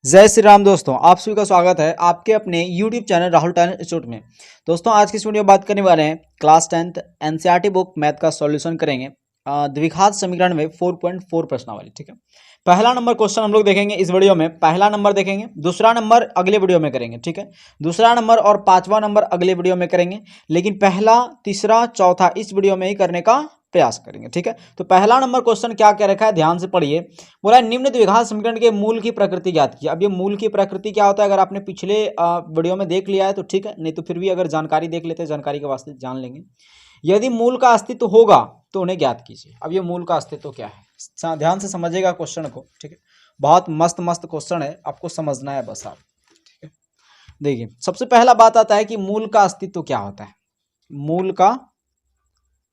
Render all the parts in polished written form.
जय श्री राम दोस्तों, आप सभी का स्वागत है आपके अपने YouTube channel Rahul talent institute में। दोस्तों आज की इस वीडियो में बात करने वाले हैं class 10th NCERT book math का सॉल्यूशन करेंगे द्विघात समीकरण में 4.4 प्रश्नावली। ठीक है, पहला नंबर क्वेश्चन हम लोग देखेंगे इस वीडियो में। पहला नंबर देखेंगे, दूसरा नंबर अगले वीडियो में करेंगे। ठीक है, दूसरा नंबर और पांचवा नंबर अगले वीडियो में करेंगे, लेकिन पहला तीसरा चौथा इस वीडियो में ही करने का प्रयास करेंगे। ठीक है, तो पहला नंबर क्वेश्चन क्या कह रखा है, ध्यान से पढ़िए। बोला है निम्न द्विघात समीकरण के मूल की प्रकृति ज्ञात की। अब ये मूल की प्रकृति क्या होता है, अगर आपने पिछले वीडियो में देख लिया है तो ठीक है, नहीं तो फिर भी अगर जानकारी देख लेते हैं, जानकारी के वास्ते जान लेंगे। यदि मूल का अस्तित्व होगा तो उन्हें ज्ञात कीजिए। अब ये मूल का अस्तित्व क्या है, ध्यान से समझिएगा क्वेश्चन को। ठीक है, बहुत मस्त मस्त क्वेश्चन है, आपको समझना है बस आप। ठीक है, देखिए सबसे पहला बात आता है कि मूल का अस्तित्व क्या होता है। मूल का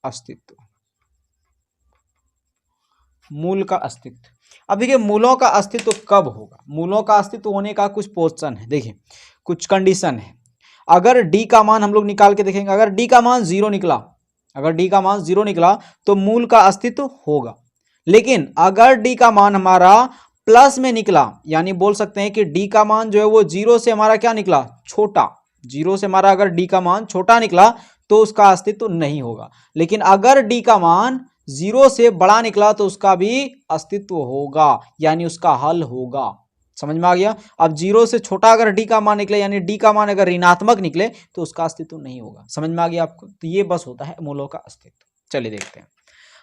अस्तित्व, मूल का अस्तित्व। अब देखिए मूलों का अस्तित्व कब होगा, मूलों का अस्तित्व होने का कुछ पोजीशन है। देखिए कुछ कंडीशन है। अगर डी का मान हम लोग निकाल के देखेंगे, अगर डी का मान जीरो निकला, अगर डी का मान जीरो निकला तो मूल का अस्तित्व होगा। लेकिन अगर डी का मान हमारा प्लस में निकला, यानी बोल सकते हैं कि डी का मान जो है वो जीरो से हमारा क्या निकला, छोटा। जीरो से हमारा अगर डी का मान छोटा निकला तो उसका अस्तित्व नहीं होगा। लेकिन अगर डी का मान जीरो से बड़ा निकला तो उसका भी अस्तित्व होगा, यानी उसका हल होगा। समझ में आ गया। अब जीरो से छोटा अगर डी का मान निकले, यानी डी का मान अगर ऋणात्मक निकले तो उसका अस्तित्व नहीं होगा। समझ में आ गया आपको। तो ये बस होता है मूलों का अस्तित्व। चलिए देखते हैं,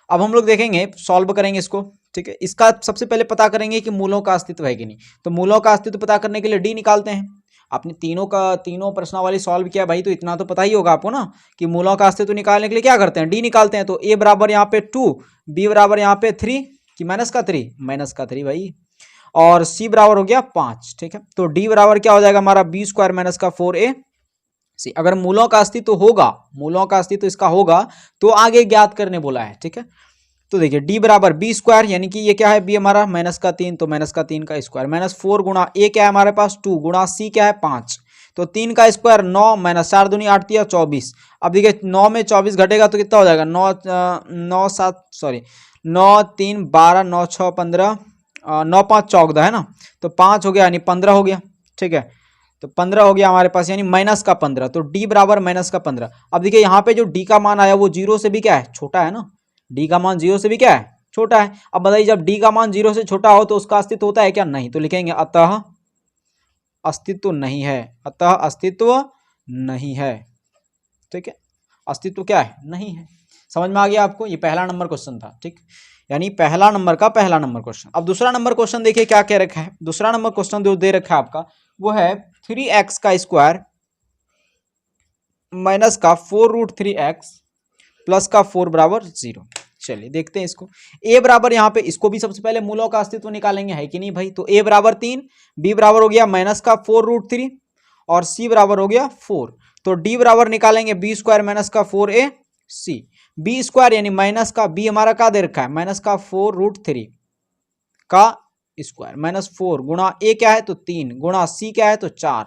अब हम लोग देखेंगे, सॉल्व करेंगे इसको। ठीक है, इसका सबसे पहले पता करेंगे कि मूलों का अस्तित्व है कि नहीं। तो मूलों का अस्तित्व पता करने के लिए डी निकालते हैं। आपने तीनों प्रश्नावली सॉल्व किया भाई, तो इतना तो पता ही होगा आपको ना कि मूलों का अस्तित्व निकालने के लिए क्या करते हैं, डी निकालते हैं। तो ए बराबर यहाँ पे 2, बी बराबर यहाँ पे 3 कि माइनस का 3, माइनस का 3 भाई, और सी बराबर हो गया 5। ठीक है, तो डी बराबर क्या हो जाएगा हमारा बी स्क्वायर माइनस का 4a सी। अगर मूलों का अस्तित्व होगा, मूलों का अस्तित्व इसका होगा तो आगे ज्ञात करने बोला है। ठीक है, तो देखिए डी बराबर बी स्क्वायर, यानी कि ये क्या है बी हमारा माइनस का 3, तो माइनस का 3 का स्क्वायर माइनस 4 गुणा ए क्या है हमारे पास 2 गुणा सी क्या है 5, तो 3 का स्क्वायर 9 माइनस 4 दूनी 8 दिया 24। अब देखिए 9 में 24 घटेगा तो कितना हो जाएगा, 9 3 12 9 6 15 9 5 14 है ना, तो 5 हो गया यानी 15 हो गया। ठीक है, तो 15 हो गया हमारे पास, यानी माइनस का 15, तो डी बराबर माइनस का 15। अब देखिए यहाँ पे जो डी का मान आया वो जीरो से भी क्या है, छोटा है ना। डी का मान जीरो से भी क्या है, छोटा है। अब बताइए जब डी का मान जीरो से छोटा हो तो उसका अस्तित्व होता है क्या, नहीं। तो लिखेंगे अतः अस्तित्व नहीं है, अतः अस्तित्व नहीं है। ठीक है, अस्तित्व क्या है, नहीं है। समझ में आ गया आपको। ये पहला नंबर क्वेश्चन था। ठीक, यानी पहला नंबर का पहला नंबर क्वेश्चन। अब दूसरा नंबर क्वेश्चन देखिए क्या कह रखा है। दूसरा नंबर क्वेश्चन जो दे रखा है आपका वो है 3x का स्क्वायर माइनस का 4√3x प्लस का 4 बराबर 0। चलिए देखते हैं इसको। a बराबर यहाँ पे इसको भी सबसे पहले मूलों का अस्तित्व निकालेंगे, है कि नहीं भाई। तो a बराबर 3, b बराबर हो गया माइनस का 4√3 और c बराबर हो गया 4। तो d बराबर निकालेंगे b स्क्वायर माइनस का 4a c, b स्क्वायर यानी माइनस का b हमारा क्या दे रखा है, माइनस का 4√3 का स्क्वायर माइनस 4 गुणा a क्या है तो 3 गुणा c क्या है तो 4।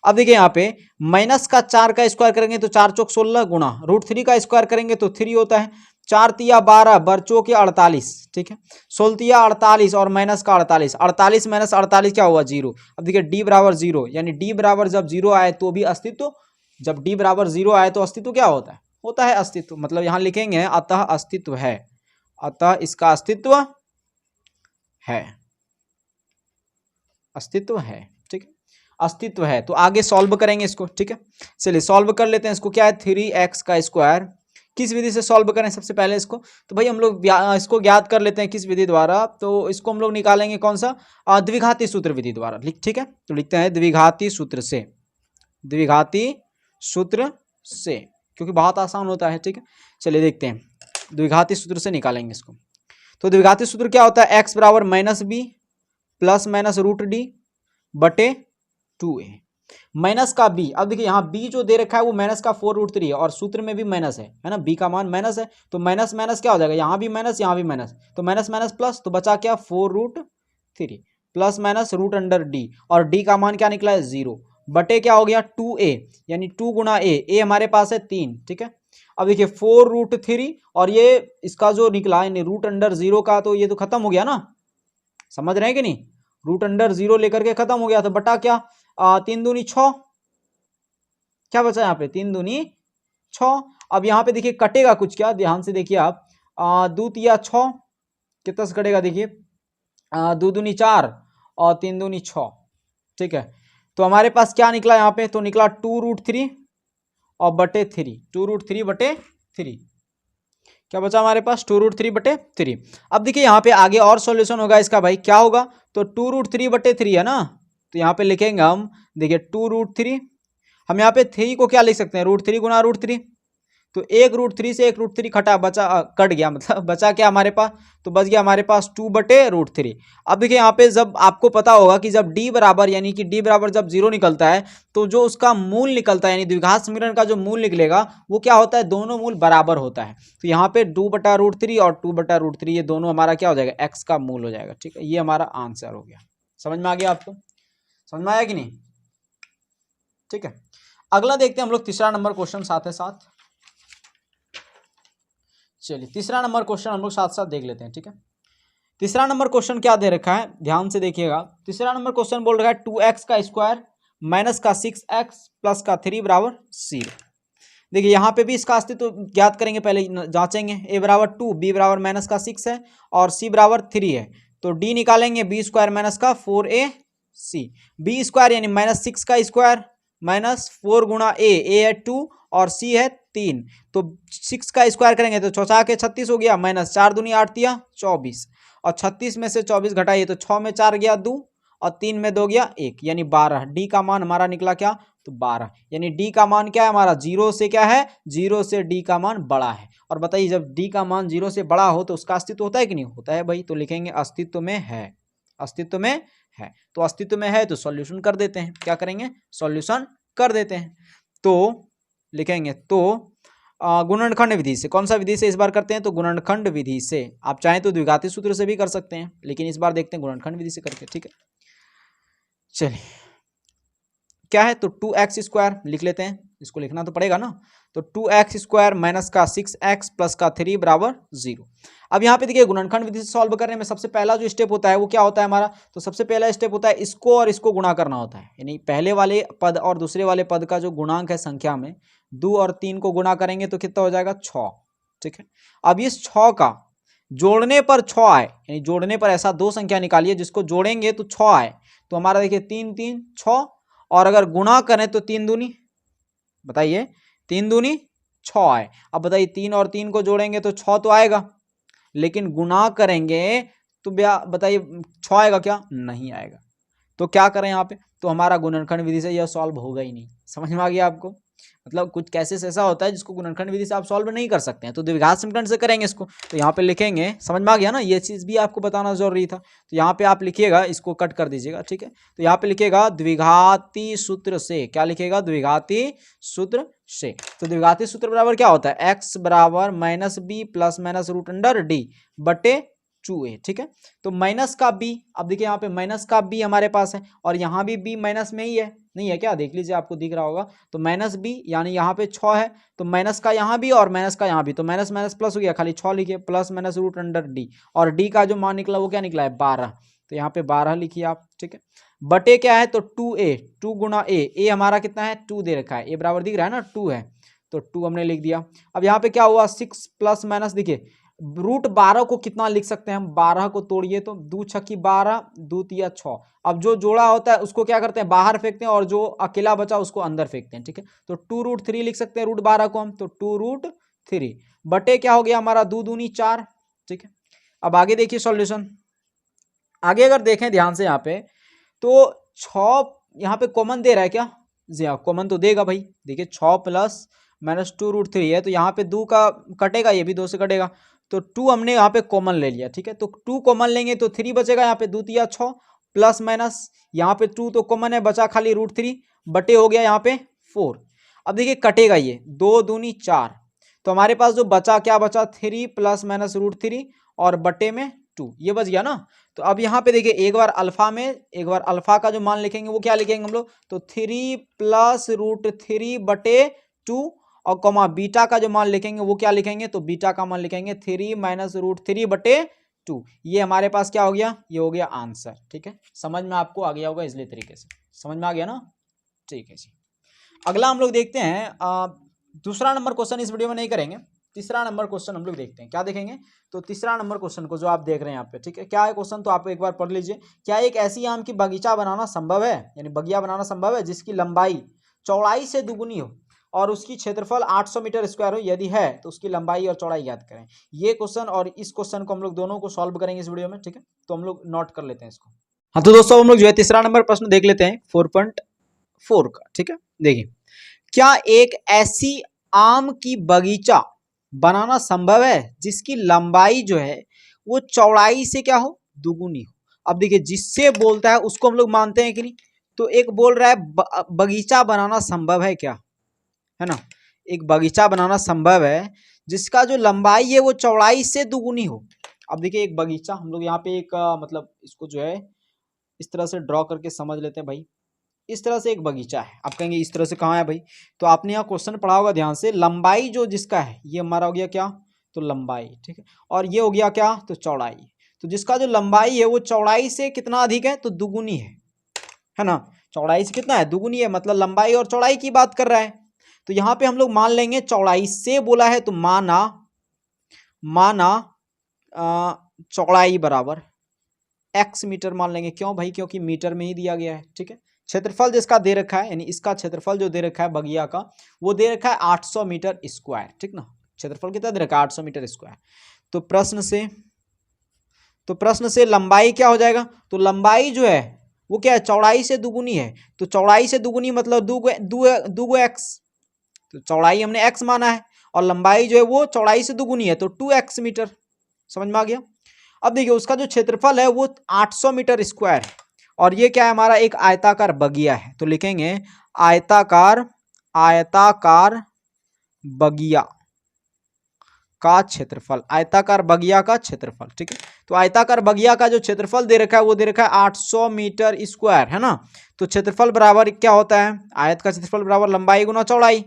अब देखिए यहाँ पे माइनस का 4 का स्क्वायर करेंगे तो 4 चौक 16 गुणा √3 का स्क्वायर करेंगे तो 3 होता है। 4 तिया 12 बरचों के 48। ठीक है, 16 तिया 48 और माइनस का 48, 48 माइनस 48 क्या हुआ 0। अब देखिए डी बराबर 0, यानी डी बराबर जब 0 आए तो भी अस्तित्व, जब डी बराबर 0 आए तो अस्तित्व क्या होता है, होता है अस्तित्व। मतलब यहाँ लिखेंगे अतः अस्तित्व है, अतः इसका अस्तित्व है, अस्तित्व है। ठीक है, अस्तित्व है। तो आगे सॉल्व करेंगे इसको। ठीक है, चलिए सॉल्व कर लेते हैं इसको। क्या है 3x का स्क्वायर, किस विधि से सॉल्व करें सबसे पहले इसको, तो भाई हम लोग इसको ज्ञात कर लेते हैं किस विधि द्वारा। तो इसको हम लोग निकालेंगे कौन सा, द्विघाती सूत्र विधि द्वारा। ठीक है, तो लिखते हैं द्विघाती सूत्र से, द्विघाती सूत्र से, क्योंकि बहुत आसान होता है। ठीक है, चलिए देखते हैं, द्विघाती सूत्र से निकालेंगे इसको। तो द्विघाती सूत्र क्या होता है, x बराबर minus B plus minus √d बटे 2a माइनस का b। अब देखिए यहाँ b जो दे रखा है वो माइनस का 4√3 है और सूत्र में भी माइनस है ना, b का मान माइनस है तो माइनस माइनस क्या हो जाएगा, यहाँ भी माइनस यहाँ भी माइनस, तो माइनस माइनस प्लस, तो बचा क्या 4√3 प्लस माइनस √d और d का मान क्या निकला है 0 बटे क्या हो गया 2a, यानी 2 गुणा a हमारे पास है 3। ठीक है, अब देखिए 4√3 और ये इसका जो निकला यानी √0 का, तो ये तो खत्म हो गया ना, समझ रहे हैं कि नहीं। रूट अंडर 0 लेकर के खत्म हो गया, तो बटा क्या 3 दूनी 6, क्या बचा यहाँ पे 3 दूनी 6। अब यहाँ पे देखिए कटेगा कुछ, क्या ध्यान से देखिए आप, 2 तिया 6, कितना से कटेगा देखिए 2 दूनी 4 और 3 दूनी 6, ठीक है। तो हमारे पास क्या निकला यहाँ पे, तो निकला 2√3 और बटे 3, 2√3 बटे 3, क्या बचा हमारे पास 2√3 बटे 3। अब देखिए यहाँ पे आगे और सॉल्यूशन होगा इसका भाई, क्या होगा, तो 2√3 बटे 3 है ना, तो यहाँ पे लिखेंगे हम, देखिए 2√3, हम यहाँ पे 3 को क्या लिख सकते हैं, √3 गुना √3, तो 1√3 से 1√3 कटा, बचा कट गया, मतलब बचा क्या हमारे पास, तो बच गया हमारे पास 2 बटे √3। अब देखिए यहाँ पे जब आपको पता होगा कि जब d बराबर, यानी कि d बराबर जब 0 निकलता है तो जो उसका मूल निकलता है, यानी द्विघात समीकरण का जो मूल निकलेगा वो क्या होता है, दोनों मूल बराबर होता है। तो यहाँ पे 2 बटा √3 और 2 बटा √3 ये दोनों हमारा क्या हो जाएगा, x का मूल हो जाएगा, ठीक है। ये हमारा आंसर हो गया। समझ में आ गया आपको, समझ में आया कि नहीं, ठीक है। अगला देखते हैं हम लोग तीसरा नंबर क्वेश्चन साथ ही साथ। चलिए तीसरा नंबर क्वेश्चन हम लोग साथ साथ देख लेते हैं, ठीक है। तीसरा नंबर क्वेश्चन क्या दे रखा है, ध्यान से देखिएगा। तीसरा नंबर क्वेश्चन बोल रहा है 2x का स्क्वायर माइनस का 6x प्लस का 3 बराबर 0। देखिए यहाँ पे भी इसका अस्तित्व ज्ञात करेंगे, पहले जांचेंगे। a बराबर 2, b बराबर माइनस का 6 है और c बराबर 3 है, तो d निकालेंगे, b स्क्वायर माइनस का 4ac, b स्क्वायर यानी माइनस 6 का स्क्वायर माइनस 4 गुणा a है 2 और c है 3, तो 6 का स्क्वायर करेंगे तो 4 के 36 हो गया, माइनस 4 दूनी 8 तिया 24, और 36 में से 24 घटाइए तो 6 में 4 गया 2 और 3 में 2 गया 1, यानी 12। डी का मान हमारा निकला क्या, तो 12, यानी डी का मान क्या है हमारा, 0 से क्या है, 0 से डी का मान बड़ा है। और बताइए जब डी का मान 0 से बड़ा हो तो उसका अस्तित्व होता है कि नहीं होता है भाई, तो लिखेंगे अस्तित्व में है, अस्तित्व में है। तो अस्तित्व में है तो सॉल्यूशन कर देते हैं, क्या करेंगे, सॉल्यूशन कर देते हैं। तो लिखेंगे तो गुणनखंड विधि से, कौन सा विधि से इस बार करते हैं, तो गुणनखंड विधि से। आप चाहें तो द्विघाती सूत्र से भी कर सकते हैं, लेकिन इस बार देखते हैं गुणनखंड विधि से करके, ठीक है। चलिए क्या है, तो 2x स्क्वायर लिख लेते हैं, इसको लिखना तो पड़ेगा ना, तो 2x स्क्वायर माइनस का 6x प्लस का 3 बराबर 0। अब यहाँ पे देखिए गुणनखंड विधि से सॉल्व करने में सबसे पहला जो स्टेप होता है वो क्या होता है हमारा, तो सबसे पहला स्टेप होता है इसको और इसको गुणा करना होता है, यानी पहले वाले पद और दूसरे वाले पद का जो गुणांक है संख्या में 2 और 3 को गुणा करेंगे तो कितना हो जाएगा 6, ठीक है। अब इस 6 का जोड़ने पर 6 आए, यानी जोड़ने पर ऐसा दो संख्या निकालिए जिसको जोड़ेंगे तो 6 आए, तो हमारा देखिए 3 3 6, और अगर गुणा करें तो 3 दूनी, बताइए 3 दूनी 6 आए। अब बताइए 3 और 3 को जोड़ेंगे तो 6 तो आएगा, लेकिन गुणा करेंगे तो बताइए 6 आएगा क्या, नहीं आएगा। तो क्या करें यहाँ पे, तो हमारा गुणनखंड विधि से यह सॉल्व होगा ही नहीं। समझ में आ गया आपको, मतलब कुछ केसेस ऐसा होता है जिसको गुणनखंड विधि से आप सॉल्व नहीं कर सकते हैं, तो द्विघात समीकरण से करेंगे इसको। तो यहाँ पे लिखेंगे, समझ में आ गया ना, ये चीज़ भी आपको बताना जरूरी था। तो यहाँ पे आप लिखिएगा, इसको कट कर दीजिएगा, ठीक है। तो यहाँ पे लिखिएगा द्विघाती सूत्र से, क्या लिखिएगा, द्विघाती सूत्र से। तो द्विघाती सूत्र बराबर क्या होता है, x बराबर minus B plus minus root under D बटे 2a, ठीक है। तो माइनस का b, अब देखिए यहाँ पे माइनस का b हमारे पास है, और यहाँ भी b माइनस में ही है, नहीं है क्या, देख लीजिए आपको दिख रहा होगा। तो माइनस b यानी यहाँ पे 6 है, तो माइनस का यहाँ भी और माइनस का यहाँ भी, तो माइनस माइनस प्लस हो गया, खाली 6 लिखिए, plus minus root under D, और डी का जो मान निकला वो क्या निकला है 12, तो यहाँ पे 12 लिखिए आप, ठीक है। बटे क्या है, तो 2a, 2 गुना a हमारा कितना है 2 दे रखा है, a बराबर दिख रहा है ना 2 है, तो 2 हमने लिख दिया। अब यहाँ पे क्या हुआ 6 प्लस माइनस, देखिए रूट 12 को कितना लिख सकते हैं हम, 12 को तोड़िए तो 2 छक्की 12, 2 तिया 6। अब जो जोड़ा होता है उसको क्या करते हैं, बाहर फेंकते हैं, और जो अकेला बचा उसको अंदर फेंकते हैं, ठीक है। तो 2√3 लिख सकते हैं रूट 12 को हम, तो 2√3 बटे क्या हो गया हमारा 2 दूनी 4, ठीक है। अब आगे देखिए सॉल्यूशन, आगे अगर देखें ध्यान से यहाँ पे, तो 6 यहाँ पे कॉमन दे रहा है क्या, जी हाँ कॉमन तो देगा भाई। देखिए 6 प्लस माइनस 2√3 है, तो यहाँ पे 2 का कटेगा, ये भी 2 से कटेगा, तो 2 हमने यहाँ पे कॉमन ले लिया, ठीक है। तो 2 कॉमन लेंगे तो 3 बचेगा, यहाँ पे 2 तिया 6 प्लस माइनस यहाँ पे 2 तो कॉमन है, बचा खाली √3 बटे हो गया यहाँ पे 4। अब देखिए कटेगा ये 2 दूनी 4, तो हमारे पास जो बचा क्या बचा 3 प्लस माइनस √3 और बटे में 2, ये बच गया ना। तो अब यहाँ पे देखिए एक बार अल्फा में, एक बार अल्फा का जो मान लिखेंगे वो क्या लिखेंगे हम लोग, तो 3 प्लस √3 बटे 2, और कॉमा बीटा का जो मान लिखेंगे वो क्या लिखेंगे, तो बीटा का मान लिखेंगे 3 माइनस √3 बटे 2। ये हमारे पास क्या हो गया, ये हो गया आंसर। ठीक है, समझ में आपको आ गया होगा इसलिए तरीके से, समझ में आ गया ना। ठीक है जी, अगला हम लोग देखते हैं दूसरा नंबर क्वेश्चन इस वीडियो में नहीं करेंगे, तीसरा नंबर क्वेश्चन हम लोग देखते हैं। क्या देखेंगे, तो तीसरा नंबर क्वेश्चन को जो आप देख रहे हैं यहाँ पे, ठीक है, क्या है क्वेश्चन तो आप एक बार पढ़ लीजिए। क्या एक ऐसी आम की बगीचा बनाना संभव है, यानी बगिया बनाना संभव है जिसकी लंबाई चौड़ाई से दुगुनी हो और उसकी क्षेत्रफल 800 मीटर स्क्वायर हो, यदि है तो उसकी लंबाई और चौड़ाई याद करें। ये क्वेश्चन और इस क्वेश्चन को हम लोग दोनों को सॉल्व करेंगे इस वीडियो में। ठीक है, तो हम लोग नोट कर लेते हैं इसको। हाँ तो दोस्तों हम लोग जो है तीसरा नंबर प्रश्न देख लेते हैं 4.4 का। ठीक है, देखिए, क्या एक ऐसी आम की बगीचा बनाना संभव है जिसकी लंबाई जो है वो चौड़ाई से क्या हो, दुगुनी हो। अब देखिए, जिससे बोलता है उसको हम लोग मानते हैं कि नहीं, तो एक बोल रहा है बगीचा बनाना संभव है, क्या है ना, एक बगीचा बनाना संभव है जिसका जो लंबाई है वो चौड़ाई से दुगुनी हो। अब देखिए, एक बगीचा हम लोग यहाँ पे एक मतलब इसको जो है इस तरह से ड्रॉ करके समझ लेते हैं भाई। इस तरह से एक बगीचा है, आप कहेंगे इस तरह से कहाँ है भाई, तो आपने यहाँ क्वेश्चन पढ़ा होगा ध्यान से, लंबाई जो जिसका है ये हमारा हो गया क्या, तो लंबाई। ठीक है, और ये हो गया क्या, तो चौड़ाई। तो जिसका जो लंबाई है वो चौड़ाई से कितना अधिक है, तो दुगुनी है ना, चौड़ाई से कितना है, दुगुनी है, मतलब लंबाई और चौड़ाई की बात कर रहा है। तो यहाँ पे हम लोग मान लेंगे चौड़ाई से बोला है, तो माना चौड़ाई बराबर x मीटर मान लेंगे। क्यों भाई, क्योंकि मीटर में ही दिया गया है। ठीक है, क्षेत्रफल जिसका दे रखा है, यानी इसका क्षेत्रफल जो दे रखा है बगिया का, वो दे रखा है 800 मीटर स्क्वायर। ठीक ना, क्षेत्रफल कितना दे रखा है, 800 मीटर स्क्वायर। तो प्रश्न से लंबाई क्या हो जाएगा, तो लंबाई जो है वो क्या है, चौड़ाई से दुगुनी है। तो चौड़ाई से दुगुनी मतलब दूगो एक्स, तो चौड़ाई हमने x माना है और लंबाई जो है वो चौड़ाई से दुगुनी है, तो 2x मीटर। समझ में आ गया। अब देखिए, उसका जो क्षेत्रफल है वो 800 मीटर स्क्वायर है और ये क्या है, हमारा एक आयताकार बगिया है। तो लिखेंगे आयताकार बगिया का क्षेत्रफल, आयताकार बगिया का क्षेत्रफल। ठीक है, तो आयताकार बगिया का जो क्षेत्रफल दे रखा है वो दे रखा है 800 मीटर स्क्वायर, है ना। तो क्षेत्रफल बराबर क्या होता है, आयत का क्षेत्रफल बराबर लंबाई गुना चौड़ाई,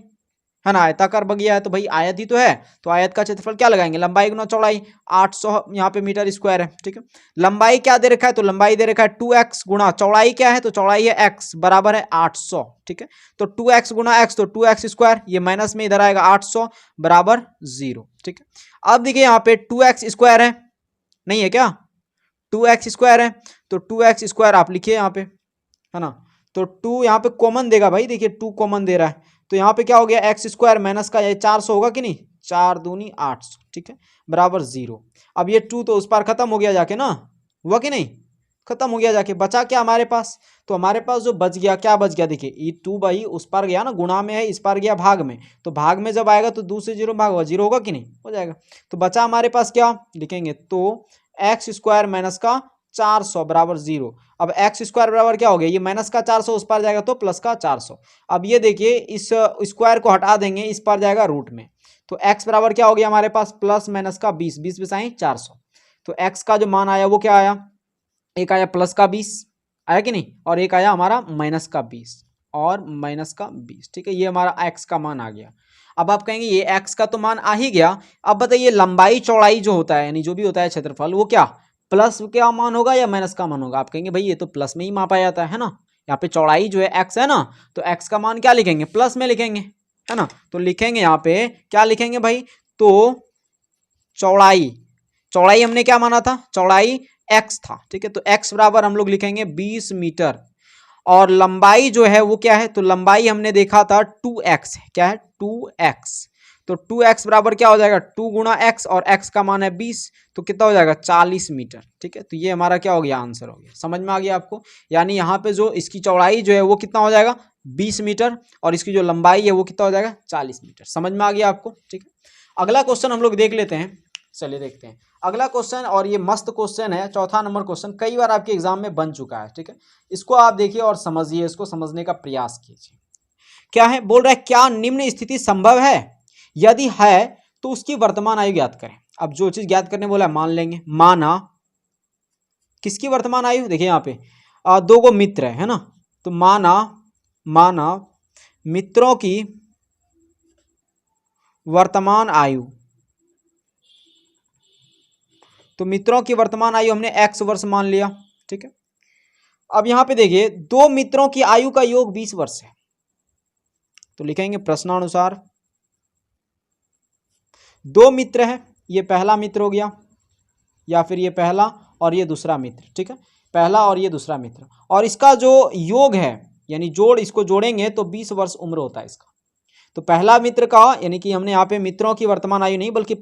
है ना। आयताकार बगिया है तो भाई आयत ही तो है, तो आयत का क्षेत्रफल क्या लगाएंगे, लंबाई गुना चौड़ाई, 800 यहाँ पे मीटर स्क्वायर है। ठीक है, लंबाई क्या दे रखा है, तो लंबाई दे रखा है 2x गुना चौड़ाई क्या है, तो चौड़ाई है x बराबर है 800। ठीक है, तो 2x गुना x तो 2x स्क्वायर, ये माइनस में इधर आएगा 800 बराबर 0। ठीक है, अब देखिए यहाँ पे 2x स्क्वायर है, नहीं है क्या, 2x स्क्वायर है, तो 2x स्क्वायर आप लिखिए यहाँ पे, है ना। तो 2 यहाँ पे कॉमन देगा भाई, देखिए 2 कॉमन दे रहा है, तो यहाँ पे क्या हो गया, एक्स स्क्वायर माइनस का ये 400 होगा कि नहीं, 4 दूनी 800। ठीक है, बराबर 0। अब ये 2 तो उस पार खत्म हो गया जाके ना, हुआ कि नहीं, खत्म हो गया जाके, बचा क्या हमारे पास, तो हमारे पास जो बच गया, क्या बच गया, देखिए ये 2 भाई उस पार गया ना, गुणा में है, इस पार गया भाग में, तो भाग में जब आएगा तो 2 से 0 भाग होगा, 0 होगा कि नहीं, हो जाएगा। तो बचा हमारे पास क्या लिखेंगे, तो एक्स स्क्वायर माइनस का 400 बराबर 0। अब एक्स स्क्वायर बराबर क्या हो गया, ये माइनस का 400 उस पार जाएगा तो प्लस का 400। अब ये देखिए, इस स्क्वायर को हटा देंगे, इस पार जाएगा रूट में, तो x बराबर क्या हो गया हमारे पास, प्लस माइनस का 20, 20 बचाएं 400। तो x का जो मान आया वो क्या आया, एक आया प्लस का 20 आया कि नहीं, और एक आया हमारा माइनस का 20 और माइनस का 20। ठीक है, ये हमारा x का मान आ गया। अब आप कहेंगे ये x का तो मान आ ही गया, अब बताइए लंबाई चौड़ाई जो होता है, यानी जो भी होता है क्षेत्रफल, वो क्या प्लस क्या मान होगा या माइनस का मान होगा। आप कहेंगे भाई ये तो प्लस में ही मापा जाता है ना, यहाँ पे चौड़ाई जो है x है ना, तो x का मान क्या लिखेंगे, प्लस में लिखेंगे, है ना। तो लिखेंगे यहाँ पे क्या लिखेंगे भाई, तो चौड़ाई हमने क्या माना था, चौड़ाई x था। ठीक है, तो x बराबर हम लोग लिखेंगे 20 मीटर और लंबाई जो है वो क्या है, तो लंबाई हमने देखा था 2x है, क्या है 2x, तो 2x बराबर क्या हो जाएगा, 2 गुणा x और x का मान है 20, तो कितना हो जाएगा 40 मीटर। ठीक है, तो ये हमारा क्या हो गया, आंसर हो गया। समझ में आ गया आपको, यानी यहाँ पे जो इसकी चौड़ाई जो है वो कितना हो जाएगा 20 मीटर और इसकी जो लंबाई है वो कितना हो जाएगा 40 मीटर। समझ में आ गया आपको। ठीक है, अगला क्वेश्चन हम लोग देख लेते हैं, चलिए देखते हैं अगला क्वेश्चन, और ये मस्त क्वेश्चन है, चौथा नंबर क्वेश्चन, कई बार आपके एग्जाम में बन चुका है। ठीक है, इसको आप देखिए और समझिए, इसको समझने का प्रयास कीजिए। क्या है, बोल रहा है क्या निम्न स्थिति संभव है, यदि है तो उसकी वर्तमान आयु ज्ञात करें। अब जो चीज ज्ञात करने बोला है मान लेंगे, माना किसकी वर्तमान आयु, देखिए यहाँ पे 2 गो मित्र है ना, तो माना मित्रों की वर्तमान आयु, तो मित्रों की वर्तमान आयु हमने x वर्ष मान लिया, ठीक है। अब यहां पे देखिए दो मित्रों की आयु का योग 20 वर्ष है, तो लिखेंगे प्रश्नानुसार दो मित्र हैं, ये पहला मित्र हो गया या फिर ये पहला और ये दूसरा मित्र, ठीक है, पहला और ये दूसरा मित्र, और इसका जो योग है यानी जोड़, इसको जोड़ेंगे तो 20 वर्ष उम्र होता है इसका। तो पहला मित्र का यानी कि हमने यहाँ पे मित्रों की वर्तमान आयु नहीं बल्कि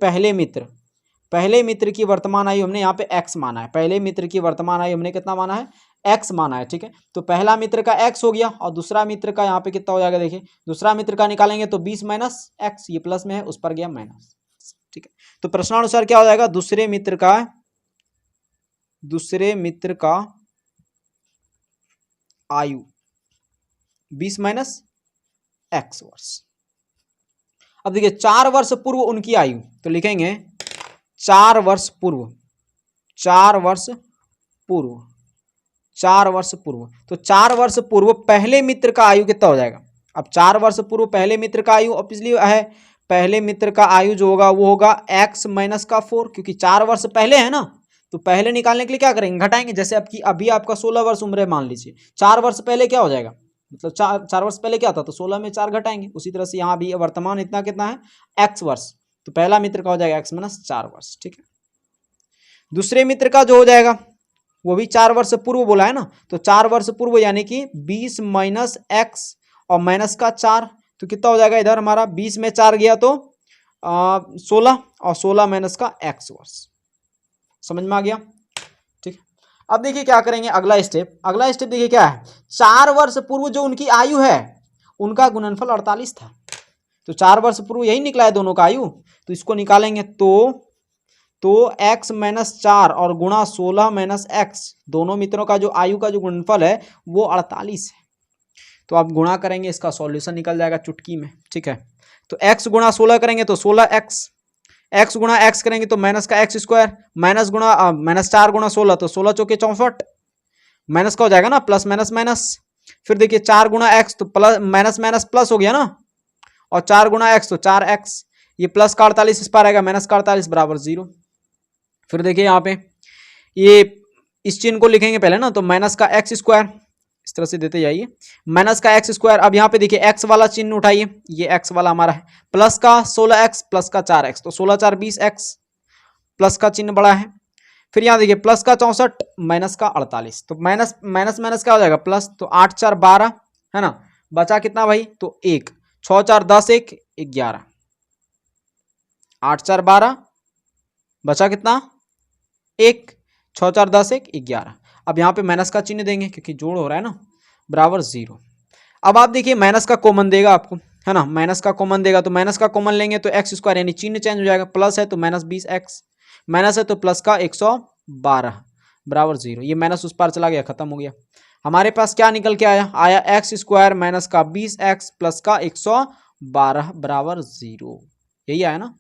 पहले मित्र की वर्तमान आयु हमने यहाँ पे x माना है। पहले मित्र की वर्तमान आयु हमने कितना माना है, x माना है, ठीक है। तो पहला मित्र का x हो गया और दूसरा मित्र का यहाँ पे कितना हो जाएगा, देखिए दूसरा मित्र का निकालेंगे तो 20 माइनस x, ये प्लस में है उस पर गया माइनस, ठीक है। तो प्रश्नानुसार क्या हो जाएगा, दूसरे मित्र का आयु 20 माइनस x वर्ष। अब देखिए 4 वर्ष पूर्व उनकी आयु, तो लिखेंगे 4 वर्ष पूर्व, तो 4 वर्ष पूर्व पहले मित्र का आयु कितना हो जाएगा। अब 4 वर्ष पूर्व पहले मित्र का आयु ऑब्वियसली है, पहले मित्र का आयु जो होगा वो होगा x माइनस का 4, क्योंकि 4 वर्ष पहले है ना, तो पहले निकालने के लिए क्या करेंगे, घटाएंगे। जैसे अभी आपका 16 वर्ष उम्र है मान लीजिए, 4 वर्ष पहले क्या हो जाएगा, मतलब 4 वर्ष पहले क्या था, तो 16 में 4 घटाएंगे। उसी तरह से यहाँ भी वर्तमान इतना कितना है, x वर्ष, तो पहला मित्र का हो जाएगा x माइनस 4 वर्ष, ठीक है। दूसरे मित्र का जो हो जाएगा वो भी 4 वर्ष पूर्व बोला है ना, तो 4 वर्ष पूर्व यानी कि 20 माइनस x और माइनस का 4, तो कितना हो जाएगा इधर हमारा 20 में 4 गया तो 16 और 16 माइनस का x वर्ष। समझ में आ गया, ठीक है। अब देखिए क्या करेंगे, अगला स्टेप देखिए क्या है, 4 वर्ष पूर्व जो उनकी आयु है उनका गुणनफल 48 था, तो 4 वर्ष पूर्व यही निकला है दोनों का आयु, तो इसको निकालेंगे तो x माइनस 4 और गुणा 16 माइनस x, दोनों मित्रों का जो आयु का जो गुणनफल है वो 48 है। तो आप गुणा करेंगे, इसका सॉल्यूशन निकल जाएगा चुटकी में, ठीक है। तो x गुणा 16 करेंगे तो 16x, x गुणा x करेंगे तो माइनस का x स्क्वायर, माइनस 4 गुणा 16 तो 16 चौके 64, माइनस का हो जाएगा ना, प्लस माइनस माइनस, फिर देखिए 4 गुणा x तो प्लस माइनस माइनस प्लस हो गया ना, और 4 गुणा x तो 4x, ये प्लस का 48 इस पर आएगा, माइनस का 48 बराबर 0। फिर देखिए यहाँ पे ये इस चिन्ह को लिखेंगे पहले ना, तो माइनस का x स्क्वायर इस तरह से देते जाइए, माइनस का x स्क्वायर। अब यहाँ पे देखिए x वाला चिन्ह उठाइए, ये x वाला हमारा है, प्लस का 16x प्लस का 4x, तो 16 4 20x, प्लस का चिन्ह बड़ा है। फिर यहाँ देखिए प्लस का 64 माइनस का 48, तो माइनस माइनस माइनस क्या हो जाएगा प्लस, तो 8 4 12 है ना, बचा कितना भाई, तो 1, 6 4 10 1 11, 8 4 12 बचा कितना 1, 6 4 10 1 11। अब यहाँ पे माइनस का चिन्ह देंगे क्योंकि जोड़ हो रहा है ना, बराबर 0। अब आप देखिए माइनस का कॉमन देगा आपको, है ना, माइनस का कॉमन देगा, तो माइनस का कॉमन लेंगे तो x स्क्वायर यानी चिन्ह चेंज हो जाएगा, प्लस है तो माइनस 20x, माइनस है तो प्लस का 112 बराबर 0, ये माइनस उस पार चला गया, खत्म हो गया। हमारे पास क्या निकल के आया x स्क्वायर माइनस का 20x प्लस का 112 बराबर 0, यही आया ना,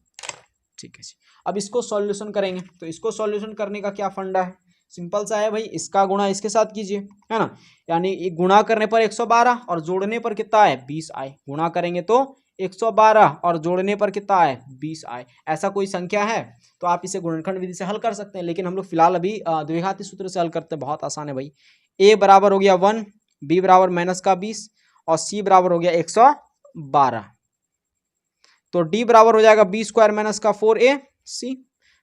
ठीक है जी। अब इसको सॉल्यूशन करेंगे, तो इसको सॉल्यूशन करने का क्या फंडा है, सिंपल सा है भाई, इसका गुणा इसके साथ कीजिए, है ना, यानी गुणा करने पर 112 और जोड़ने पर कितना आए 20 आए, गुणा करेंगे तो 112 और जोड़ने पर कितना आए 20 आए। ऐसा कोई संख्या है तो आप इसे गुणनखंड विधि से हल कर सकते हैं, लेकिन हम लोग फिलहाल अभी द्विघाती सूत्र से हल करते हैं, बहुत आसान है भाई। a बराबर हो गया 1, b बराबर माइनस का 20 और c बराबर हो गया 112, तो d बराबर हो जाएगा b स्क्वायर माइनस का 4ac,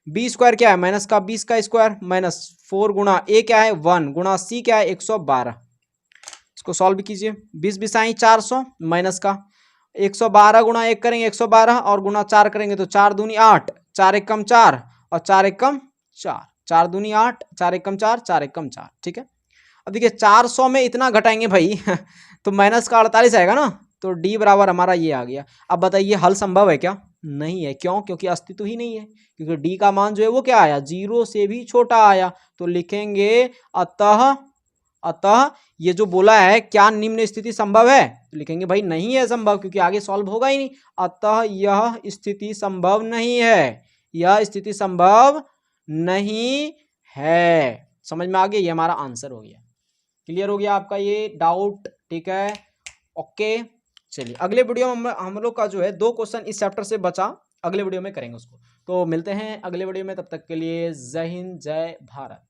b स्क्वायर क्या है माइनस का 20 का स्क्वायर माइनस 4 गुणा a क्या है 1 गुणा c क्या है 112। इसको सॉल्व कीजिए, 20 बिसाई 400 माइनस का 112 गुणा 1 करेंगे 112 और गुणा 4 करेंगे तो 4 दूनी 8, 4 1 कम 4 और 4 1 कम 4, 4 दूनी 8, 4 1 कम 4, 4 1 कम 4, ठीक है। अब देखिए 400 में इतना घटाएंगे भाई तो माइनस का 48 आएगा ना, तो d बराबर हमारा ये आ गया। अब बताइए हल संभव है क्या, नहीं है, क्यों, क्योंकि अस्तित्व ही नहीं है, क्योंकि d का मान जो है वो क्या आया 0 से भी छोटा आया, तो लिखेंगे अतः ये जो बोला है क्या निम्न स्थिति संभव है, तो लिखेंगे भाई नहीं है संभव, क्योंकि आगे सॉल्व होगा ही नहीं, अतः यह स्थिति संभव नहीं है, यह स्थिति संभव नहीं है। समझ में आ गया, ये हमारा आंसर हो गया, क्लियर हो गया आपका ये डाउट, ठीक है, ओके। चलिए अगले वीडियो में हम लोग का जो है 2 क्वेश्चन इस चैप्टर से बचा, अगले वीडियो में करेंगे उसको। तो मिलते हैं अगले वीडियो में, तब तक के लिए जय हिंद जय भारत।